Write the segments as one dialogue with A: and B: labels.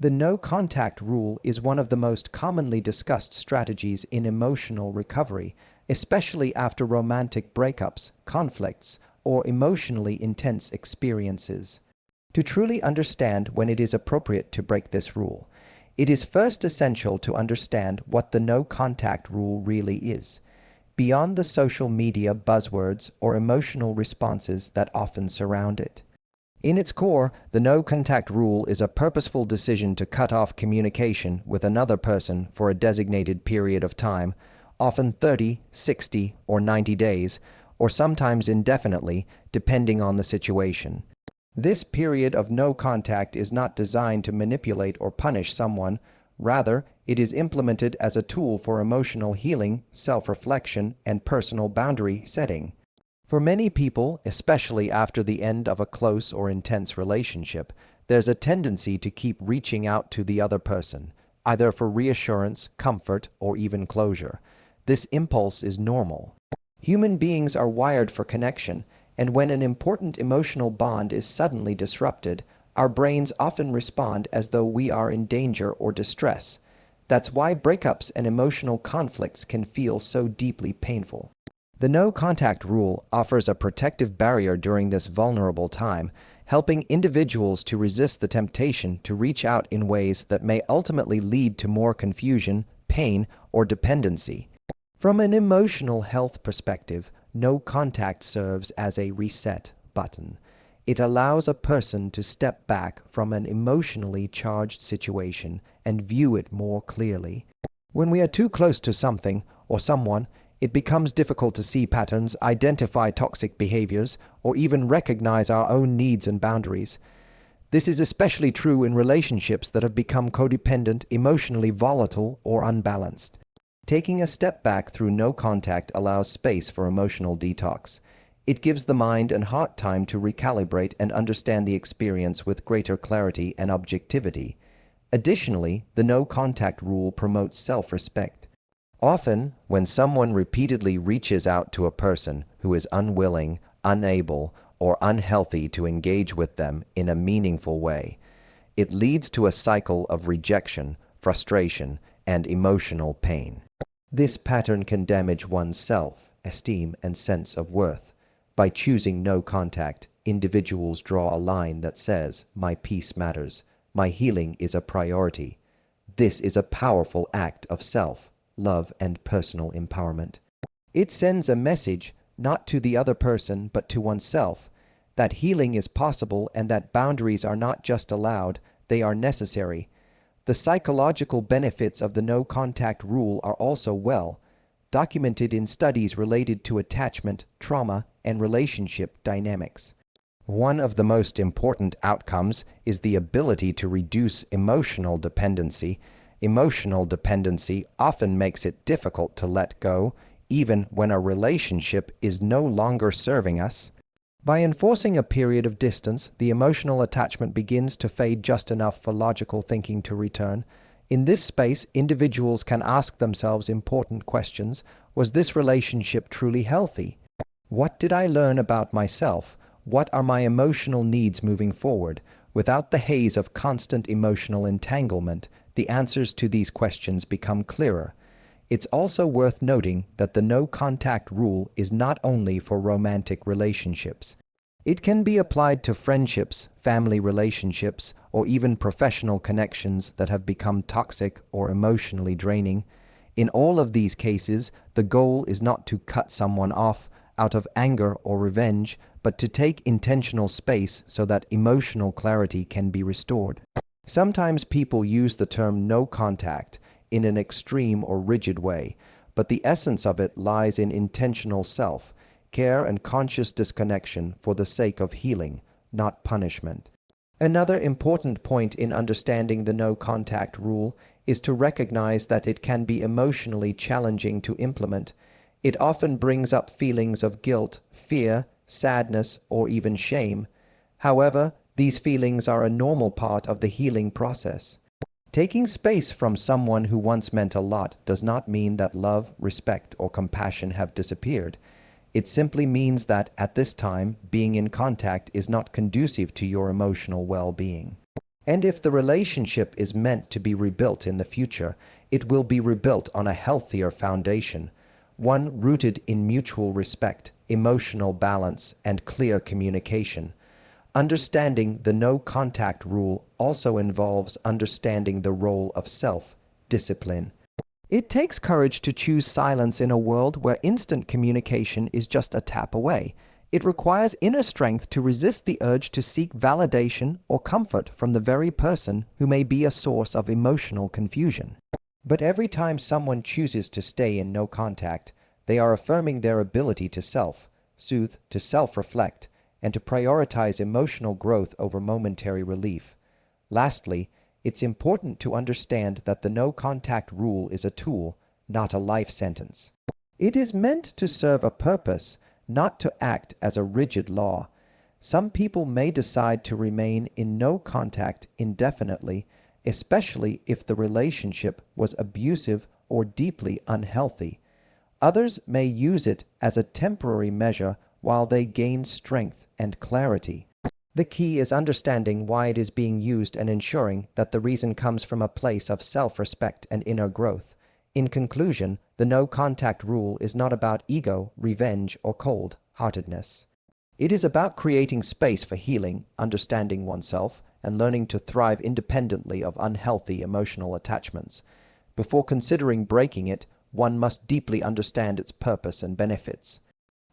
A: The no contact rule is one of the most commonly discussed strategies in emotional recovery, especially after romantic breakups, conflicts, or emotionally intense experiences. To truly understand when it is appropriate to break this rule, it is first essential to understand what the no contact rule really is, beyond the social media buzzwords or emotional responses that often surround it. In its core, the no contact rule is a purposeful decision to cut off communication with another person for a designated period of time, often 30, 60, or 90 days, or sometimes indefinitely, depending on the situation. This period of no contact is not designed to manipulate or punish someone. Rather, it is implemented as a tool for emotional healing, self-reflection, and personal boundary setting. For many people, especially after the end of a close or intense relationship, there's a tendency to keep reaching out to the other person, either for reassurance, comfort, or even closure. This impulse is normal. Human beings are wired for connection, and when an important emotional bond is suddenly disrupted, our brains often respond as though we are in danger or distress. That's why breakups and emotional conflicts can feel so deeply painful. The no contact rule offers a protective barrier during this vulnerable time, helping individuals to resist the temptation to reach out in ways that may ultimately lead to more confusion, pain, or dependency. From an emotional health perspective, no contact serves as a reset button. It allows a person to step back from an emotionally charged situation and view it more clearly. When we are too close to something or someone, it becomes difficult to see patterns, identify toxic behaviors, or even recognize our own needs and boundaries. This is especially true in relationships that have become codependent, emotionally volatile, or unbalanced. Taking a step back through no contact allows space for emotional detox. It gives the mind and heart time to recalibrate and understand the experience with greater clarity and objectivity. Additionally, the no contact rule promotes self-respect. Often, when someone repeatedly reaches out to a person who is unwilling, unable, or unhealthy to engage with them in a meaningful way, it leads to a cycle of rejection, frustration, and emotional pain. This pattern can damage one's self-esteem and sense of worth. By choosing no contact, individuals draw a line that says, "My peace matters. My healing is a priority." This is a powerful act of self-love and personal empowerment. It sends a message, not to the other person, but to oneself, that healing is possible and that boundaries are not just allowed, they are necessary. The psychological benefits of the no contact rule are also well documented in studies related to attachment, trauma, and relationship dynamics. One of the most important outcomes is the ability to reduce emotional dependency. Emotional dependency often makes it difficult to let go, even when a relationship is no longer serving us. By enforcing a period of distance, the emotional attachment begins to fade just enough for logical thinking to return. In this space, individuals can ask themselves important questions. Was this relationship truly healthy? What did I learn about myself? What are my emotional needs moving forward? Without the haze of constant emotional entanglement, the answers to these questions become clearer. It's also worth noting that the no contact rule is not only for romantic relationships. It can be applied to friendships, family relationships, or even professional connections that have become toxic or emotionally draining. In all of these cases, the goal is not to cut someone off out of anger or revenge, but to take intentional space so that emotional clarity can be restored. Sometimes people use the term no contact in an extreme or rigid way, but the essence of it lies in intentional self-care and conscious disconnection for the sake of healing, not punishment. Another important point in understanding the no contact rule is to recognize that it can be emotionally challenging to implement. It often brings up feelings of guilt, fear, sadness, or even shame. However, these feelings are a normal part of the healing process. Taking space from someone who once meant a lot does not mean that love, respect, or compassion have disappeared. It simply means that, at this time, being in contact is not conducive to your emotional well-being. And if the relationship is meant to be rebuilt in the future, it will be rebuilt on a healthier foundation, one rooted in mutual respect, emotional balance, and clear communication. Understanding the no contact rule also involves understanding the role of self-discipline. It takes courage to choose silence in a world where instant communication is just a tap away. It requires inner strength to resist the urge to seek validation or comfort from the very person who may be a source of emotional confusion. But every time someone chooses to stay in no contact, they are affirming their ability to self-soothe, to self-reflect, and to prioritize emotional growth over momentary relief. Lastly, it's important to understand that the no contact rule is a tool, not a life sentence. It is meant to serve a purpose, not to act as a rigid law. Some people may decide to remain in no contact indefinitely, especially if the relationship was abusive or deeply unhealthy. Others may use it as a temporary measure while they gain strength and clarity. The key is understanding why it is being used and ensuring that the reason comes from a place of self-respect and inner growth. In conclusion, the no contact rule is not about ego, revenge, or cold-heartedness. It is about creating space for healing, understanding oneself, and learning to thrive independently of unhealthy emotional attachments. Before considering breaking it, one must deeply understand its purpose and benefits.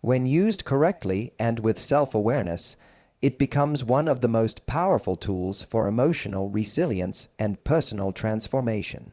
A: When used correctly and with self-awareness, it becomes one of the most powerful tools for emotional resilience and personal transformation.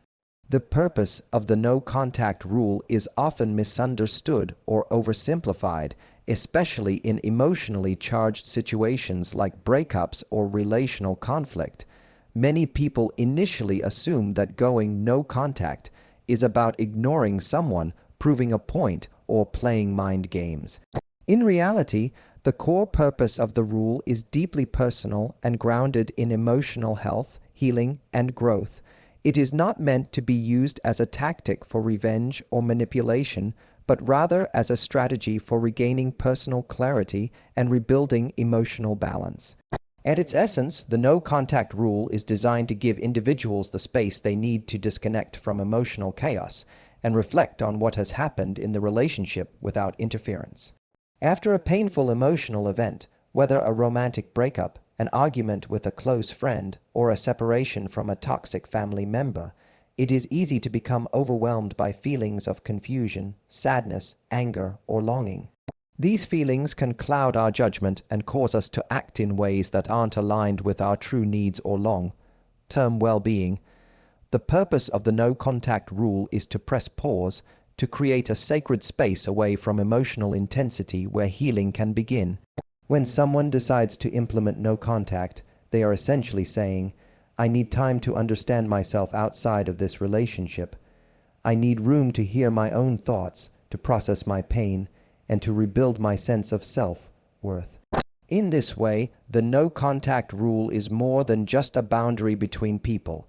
A: The purpose of the no contact rule is often misunderstood or oversimplified, especially in emotionally charged situations like breakups or relational conflict. Many people initially assume that going no contact is about ignoring someone, proving a point, or playing mind games. In reality, the core purpose of the rule is deeply personal and grounded in emotional health, healing, and growth. It is not meant to be used as a tactic for revenge or manipulation, but rather as a strategy for regaining personal clarity and rebuilding emotional balance. At its essence, the no contact rule is designed to give individuals the space they need to disconnect from emotional chaos and reflect on what has happened in the relationship without interference. After a painful emotional event, whether a romantic breakup, an argument with a close friend, or a separation from a toxic family member, it is easy to become overwhelmed by feelings of confusion, sadness, anger, or longing. These feelings can cloud our judgment and cause us to act in ways that aren't aligned with our true needs or long-term well-being. The purpose of the no contact rule is to press pause, to create a sacred space away from emotional intensity where healing can begin. When someone decides to implement no contact, they are essentially saying, I need time to understand myself outside of this relationship. I need room to hear my own thoughts, to process my pain, and to rebuild my sense of self-worth. In this way, the no contact rule is more than just a boundary between people.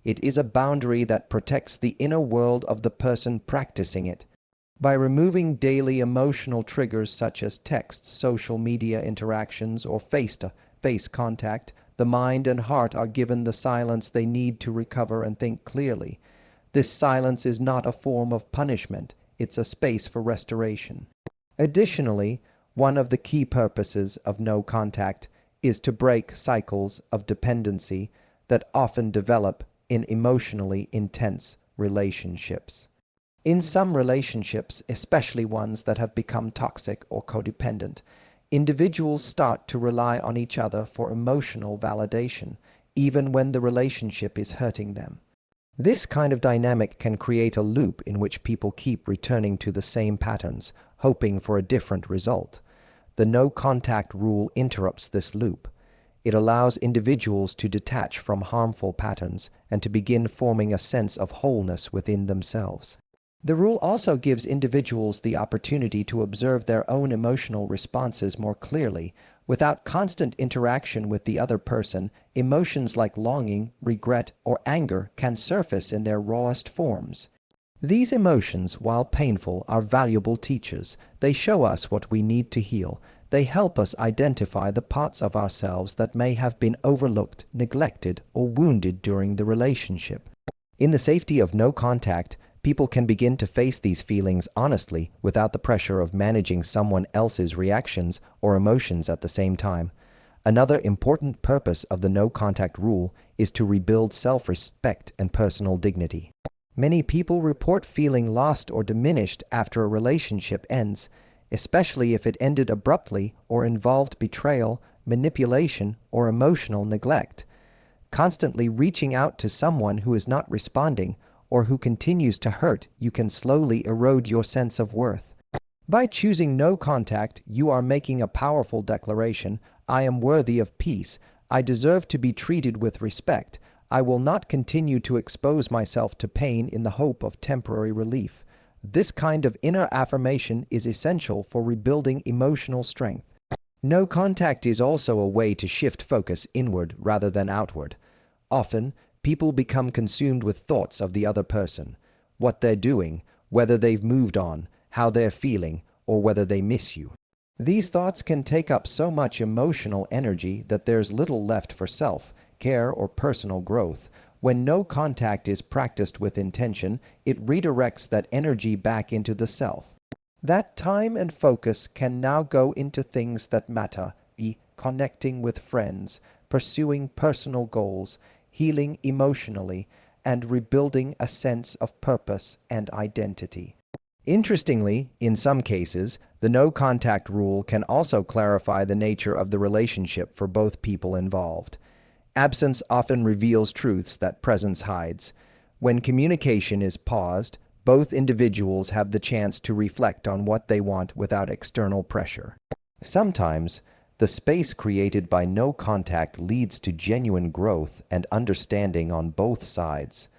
A: It is a boundary that protects the inner world of the person practicing it. By removing daily emotional triggers such as texts, social media interactions, or face-to-face contact, the mind and heart are given the silence they need to recover and think clearly. This silence is not a form of punishment, it's a space for restoration. Additionally, one of the key purposes of no contact is to break cycles of dependency that often develop in emotionally intense relationships. In some relationships, especially ones that have become toxic or codependent, individuals start to rely on each other for emotional validation, even when the relationship is hurting them. This kind of dynamic can create a loop in which people keep returning to the same patterns, hoping for a different result. The no contact rule interrupts this loop. It allows individuals to detach from harmful patterns and to begin forming a sense of wholeness within themselves. The rule also gives individuals the opportunity to observe their own emotional responses more clearly. Without constant interaction with the other person, emotions like longing, regret, or anger can surface in their rawest forms. These emotions, while painful, are valuable teachers. They show us what we need to heal. They help us identify the parts of ourselves that may have been overlooked, neglected, or wounded during the relationship. In the safety of no contact, people can begin to face these feelings honestly without the pressure of managing someone else's reactions or emotions at the same time. Another important purpose of the no contact rule is to rebuild self-respect and personal dignity. Many people report feeling lost or diminished after a relationship ends, especially if it ended abruptly or involved betrayal, manipulation, or emotional neglect. Constantly reaching out to someone who is not responding or who continues to hurt you can slowly erode your sense of worth. By choosing no contact, you are making a powerful declaration: I am worthy of peace. I deserve to be treated with respect. I will not continue to expose myself to pain in the hope of temporary relief. This kind of inner affirmation is essential for rebuilding emotional strength. No contact is also a way to shift focus inward rather than outward. Often, people become consumed with thoughts of the other person, what they're doing, whether they've moved on, how they're feeling, or whether they miss you. These thoughts can take up so much emotional energy that there's little left for self-care or personal growth. When no contact is practiced with intention, it redirects that energy back into the self. That time and focus can now go into things that matter, be connecting with friends, pursuing personal goals, healing emotionally, and rebuilding a sense of purpose and identity. Interestingly, in some cases, the no contact rule can also clarify the nature of the relationship for both people involved. Absence often reveals truths that presence hides. When communication is paused, both individuals have the chance to reflect on what they want without external pressure. Sometimes, the space created by no contact leads to genuine growth and understanding on both sides.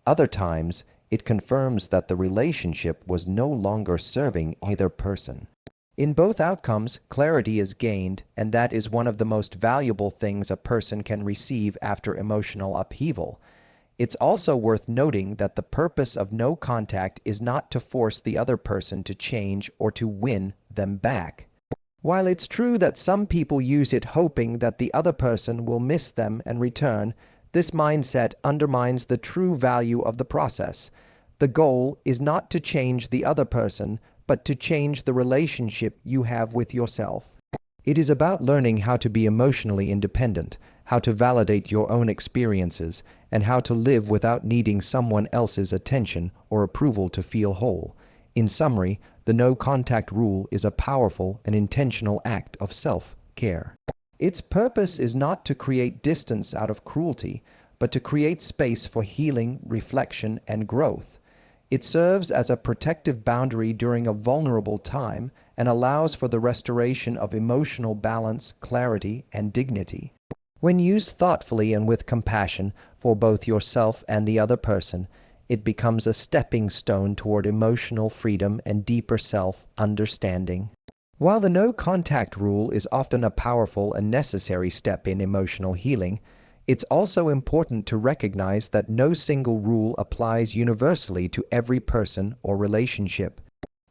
A: Other times, it confirms that the relationship was no longer serving either person. In both outcomes, clarity is gained, and that is one of the most valuable things a person can receive after emotional upheaval. It's also worth noting that the purpose of no contact is not to force the other person to change or to win them back. While it's true that some people use it hoping that the other person will miss them and return, this mindset undermines the true value of the process. The goal is not to change the other person, but to change the relationship you have with yourself. It is about learning how to be emotionally independent, how to validate your own experiences, and how to live without needing someone else's attention or approval to feel whole. In summary, the no contact rule is a powerful and intentional act of self-care. Its purpose is not to create distance out of cruelty, but to create space for healing, reflection, and growth. It serves as a protective boundary during a vulnerable time and allows for the restoration of emotional balance, clarity, and dignity. When used thoughtfully and with compassion for both yourself and the other person, it becomes a stepping stone toward emotional freedom and deeper self-understanding. While the no contact rule is often a powerful and necessary step in emotional healing, it's also important to recognize that no single rule applies universally to every person or relationship.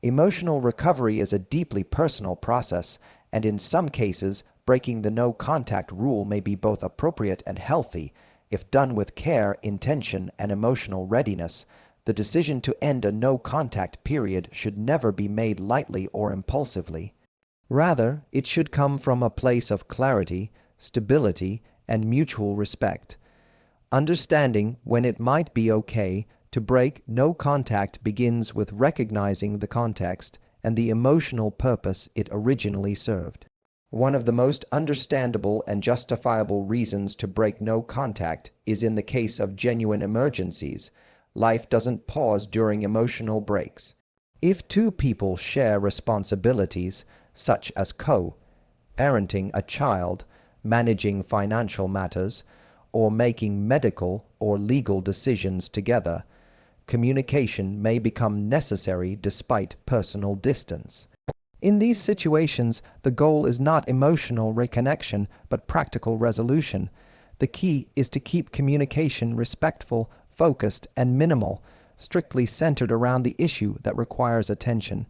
A: Emotional recovery is a deeply personal process, and in some cases, breaking the no contact rule may be both appropriate and healthy. If done with care, intention, and emotional readiness, the decision to end a no contact period should never be made lightly or impulsively. Rather, it should come from a place of clarity, stability, and mutual respect. Understanding when it might be okay to break no contact begins with recognizing the context and the emotional purpose it originally served. One of the most understandable and justifiable reasons to break no contact is in the case of genuine emergencies. Life doesn't pause during emotional breaks. If two people share responsibilities, such as parenting a child, managing financial matters, or making medical or legal decisions together, communication may become necessary despite personal distance. In these situations, the goal is not emotional reconnection, but practical resolution. The key is to keep communication respectful, focused, and minimal, strictly centered around the issue that requires attention.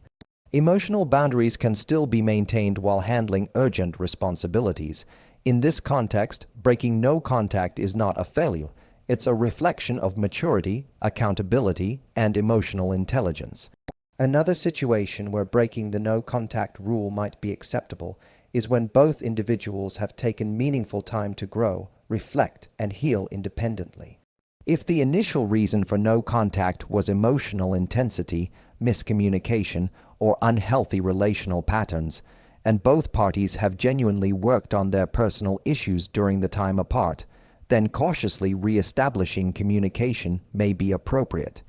A: Emotional boundaries can still be maintained while handling urgent responsibilities. In this context, breaking no contact is not a failure. It's a reflection of maturity, accountability, and emotional intelligence. Another situation where breaking the no contact rule might be acceptable is when both individuals have taken meaningful time to grow, reflect, and heal independently. If the initial reason for no contact was emotional intensity, miscommunication, or unhealthy relational patterns, and both parties have genuinely worked on their personal issues during the time apart, then cautiously re-establishing communication may be appropriate.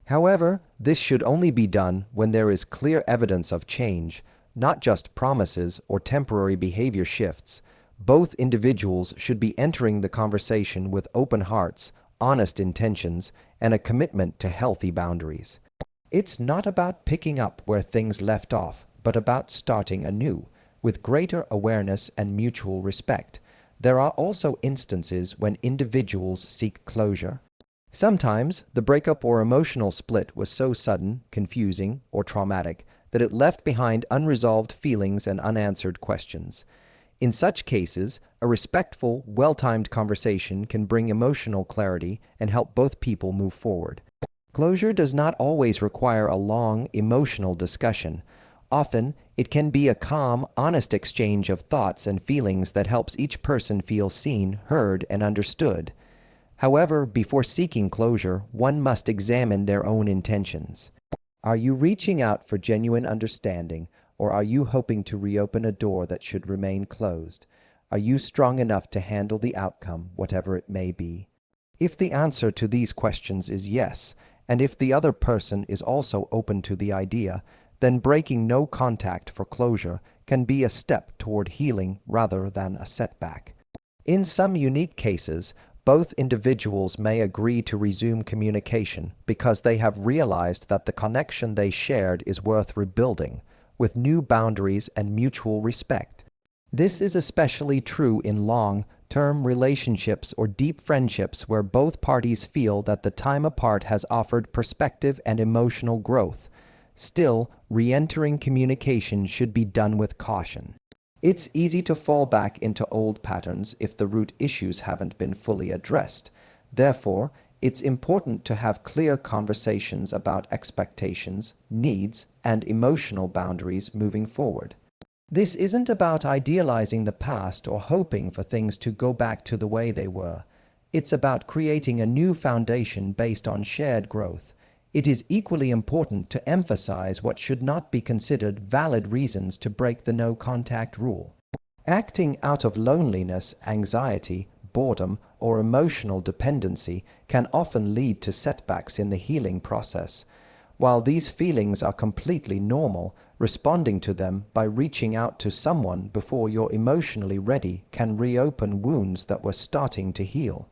A: However, this should only be done when there is clear evidence of change, not just promises or temporary behavior shifts. Both individuals should be entering the conversation with open hearts, honest intentions, and a commitment to healthy boundaries. It's not about picking up where things left off, but about starting anew, with greater awareness and mutual respect. There are also instances when individuals seek closure. Sometimes, the breakup or emotional split was so sudden, confusing, or traumatic that it left behind unresolved feelings and unanswered questions. In such cases, a respectful, well-timed conversation can bring emotional clarity and help both people move forward. Closure does not always require a long, emotional discussion. Often, it can be a calm, honest exchange of thoughts and feelings that helps each person feel seen, heard, and understood. However, before seeking closure, one must examine their own intentions. Are you reaching out for genuine understanding, or are you hoping to reopen a door that should remain closed? Are you strong enough to handle the outcome, whatever it may be? If the answer to these questions is yes, and if the other person is also open to the idea, then breaking no contact for closure can be a step toward healing rather than a setback. In some unique cases, both individuals may agree to resume communication because they have realized that the connection they shared is worth rebuilding, with new boundaries and mutual respect. This is especially true in long-term relationships or deep friendships where both parties feel that the time apart has offered perspective and emotional growth. Still, re-entering communication should be done with caution. It's easy to fall back into old patterns if the root issues haven't been fully addressed. Therefore, it's important to have clear conversations about expectations, needs, and emotional boundaries moving forward. This isn't about idealizing the past or hoping for things to go back to the way they were. It's about creating a new foundation based on shared growth. It is equally important to emphasize what should not be considered valid reasons to break the no-contact rule. Acting out of loneliness, anxiety, boredom, or emotional dependency can often lead to setbacks in the healing process. While these feelings are completely normal, responding to them by reaching out to someone before you're emotionally ready can reopen wounds that were starting to heal.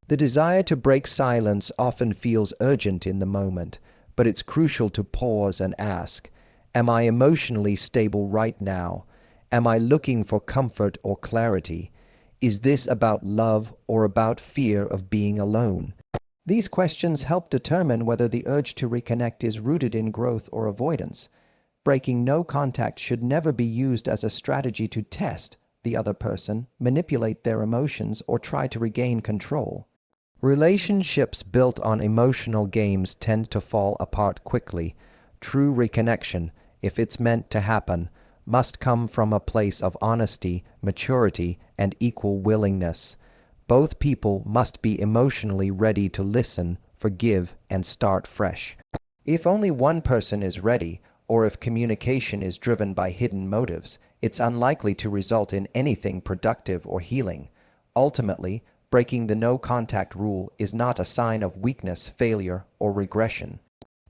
A: The desire to break silence often feels urgent in the moment, but it's crucial to pause and ask, am I emotionally stable right now? Am I looking for comfort or clarity? Is this about love or about fear of being alone? These questions help determine whether the urge to reconnect is rooted in growth or avoidance. Breaking no contact should never be used as a strategy to test the other person, manipulate their emotions, or try to regain control. Relationships built on emotional games tend to fall apart quickly. True reconnection, if it's meant to happen, must come from a place of honesty, maturity, and equal willingness. Both people must be emotionally ready to listen, forgive, and start fresh. If only one person is ready, or if communication is driven by hidden motives, it's unlikely to result in anything productive or healing. Ultimately, breaking the no-contact rule is not a sign of weakness, failure, or regression.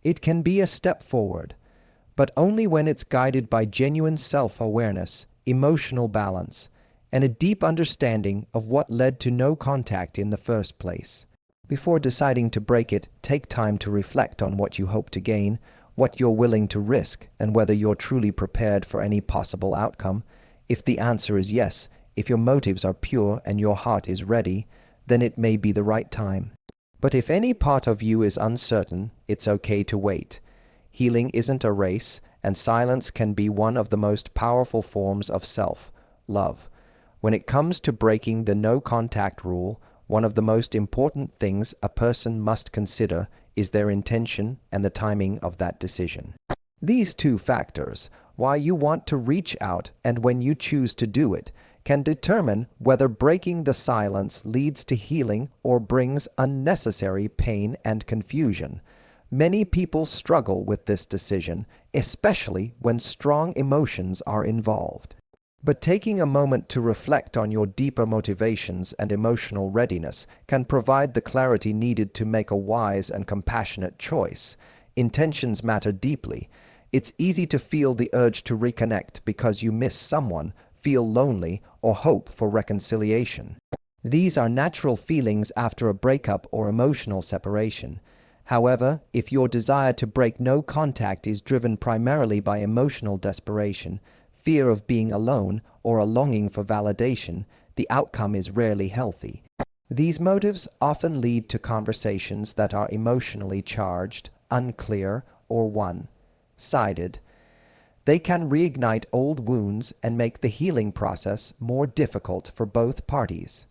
A: It can be a step forward, but only when it's guided by genuine self-awareness, emotional balance, and a deep understanding of what led to no contact in the first place. Before deciding to break it, take time to reflect on what you hope to gain, what you're willing to risk, and whether you're truly prepared for any possible outcome. If the answer is yes, if your motives are pure and your heart is ready, then it may be the right time. But if any part of you is uncertain, it's okay to wait. Healing isn't a race, and silence can be one of the most powerful forms of self-love. When it comes to breaking the no-contact rule, one of the most important things a person must consider is their intention and the timing of that decision. These two factors, why you want to reach out and when you choose to do it, can determine whether breaking the silence leads to healing or brings unnecessary pain and confusion. Many people struggle with this decision, especially when strong emotions are involved. But taking a moment to reflect on your deeper motivations and emotional readiness can provide the clarity needed to make a wise and compassionate choice. Intentions matter deeply. It's easy to feel the urge to reconnect because you miss someone, feel lonely, or hope for reconciliation. These are natural feelings after a breakup or emotional separation. However, if your desire to break no contact is driven primarily by emotional desperation, fear of being alone, or a longing for validation, the outcome is rarely healthy. These motives often lead to conversations that are emotionally charged, unclear, or one-sided. They can reignite old wounds and make the healing process more difficult for both parties.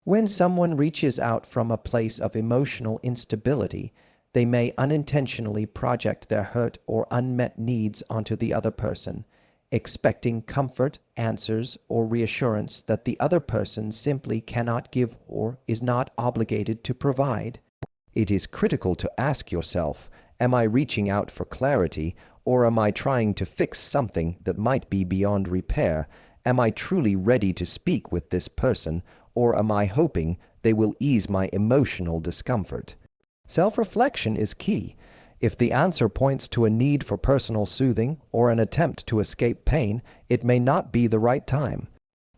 A: When someone reaches out from a place of emotional instability, they may unintentionally project their hurt or unmet needs onto the other person, expecting comfort, answers, or reassurance that the other person simply cannot give or is not obligated to provide. It is critical to ask yourself, am I reaching out for clarity, or am I trying to fix something that might be beyond repair? Am I truly ready to speak with this person, or am I hoping they will ease my emotional discomfort? Self-reflection is key. If the answer points to a need for personal soothing or an attempt to escape pain, it may not be the right time.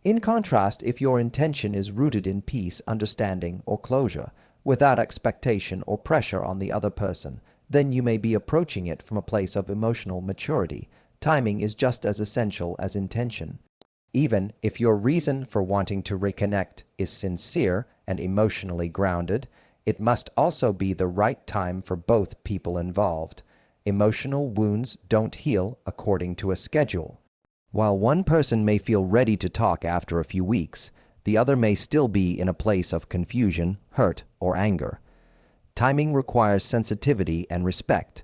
A: In contrast, if your intention is rooted in peace, understanding, or closure, without expectation or pressure on the other person, then you may be approaching it from a place of emotional maturity. Timing is just as essential as intention. Even if your reason for wanting to reconnect is sincere and emotionally grounded, it must also be the right time for both people involved. Emotional wounds don't heal according to a schedule. While one person may feel ready to talk after a few weeks, the other may still be in a place of confusion, hurt, or anger. Timing requires sensitivity and respect,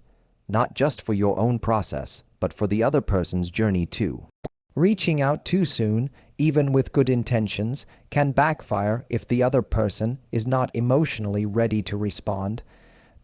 A: not just for your own process, but for the other person's journey too. Reaching out too soon, even with good intentions, can backfire if the other person is not emotionally ready to respond.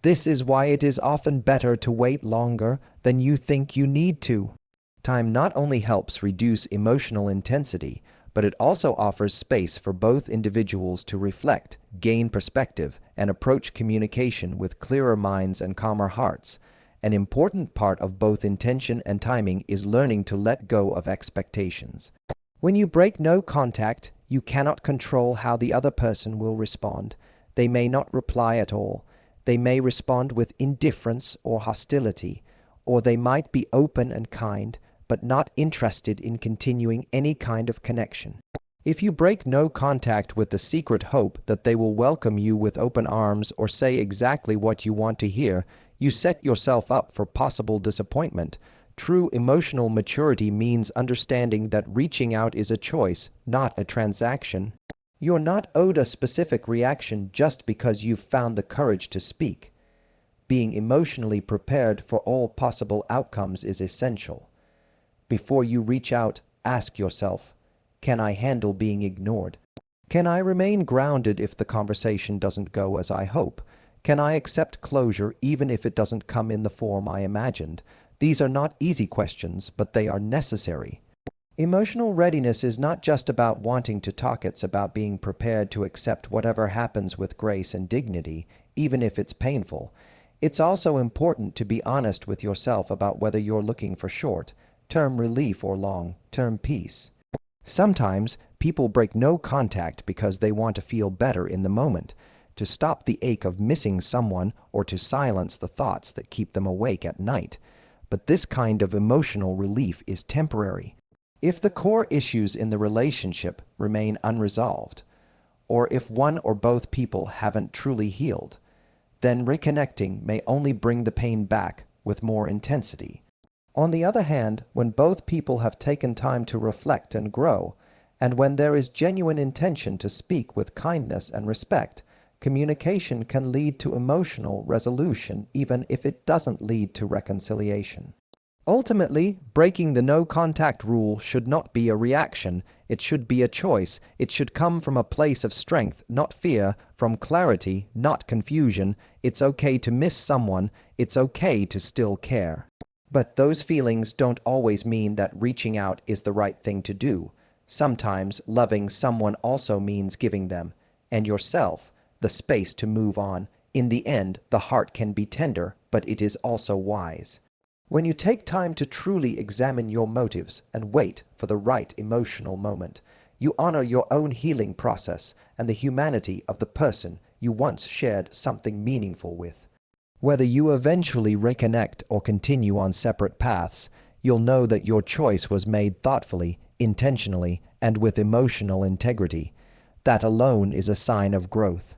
A: This is why it is often better to wait longer than you think you need to. Time not only helps reduce emotional intensity, but it also offers space for both individuals to reflect, gain perspective, and approach communication with clearer minds and calmer hearts. An important part of both intention and timing is learning to let go of expectations. When you break no contact, you cannot control how the other person will respond. They may not reply at all. They may respond with indifference or hostility, or they might be open and kind, but not interested in continuing any kind of connection. If you break no contact with the secret hope that they will welcome you with open arms or say exactly what you want to hear, you set yourself up for possible disappointment. True emotional maturity means understanding that reaching out is a choice, not a transaction. You're not owed a specific reaction just because you've found the courage to speak. Being emotionally prepared for all possible outcomes is essential. Before you reach out, ask yourself, can I handle being ignored? Can I remain grounded if the conversation doesn't go as I hope? Can I accept closure even if it doesn't come in the form I imagined? These are not easy questions, but they are necessary. Emotional readiness is not just about wanting to talk, it's about being prepared to accept whatever happens with grace and dignity, even if it's painful. It's also important to be honest with yourself about whether you're looking for short-term relief or long-term peace. Sometimes people break no contact because they want to feel better in the moment, to stop the ache of missing someone or to silence the thoughts that keep them awake at night. But this kind of emotional relief is temporary. If the core issues in the relationship remain unresolved, or if one or both people haven't truly healed, then reconnecting may only bring the pain back with more intensity. On the other hand, when both people have taken time to reflect and grow, and when there is genuine intention to speak with kindness and respect, communication can lead to emotional resolution even if it doesn't lead to reconciliation. Ultimately, breaking the no contact rule should not be a reaction. It should be a choice. It should come from a place of strength, not fear, from clarity, not confusion. It's okay to miss someone. It's okay to still care. But those feelings don't always mean that reaching out is the right thing to do. Sometimes loving someone also means giving them, and yourself, the space to move on. In the end, the heart can be tender, but it is also wise. When you take time to truly examine your motives and wait for the right emotional moment, you honor your own healing process and the humanity of the person you once shared something meaningful with. Whether you eventually reconnect or continue on separate paths, you'll know that your choice was made thoughtfully, intentionally, and with emotional integrity. That alone is a sign of growth.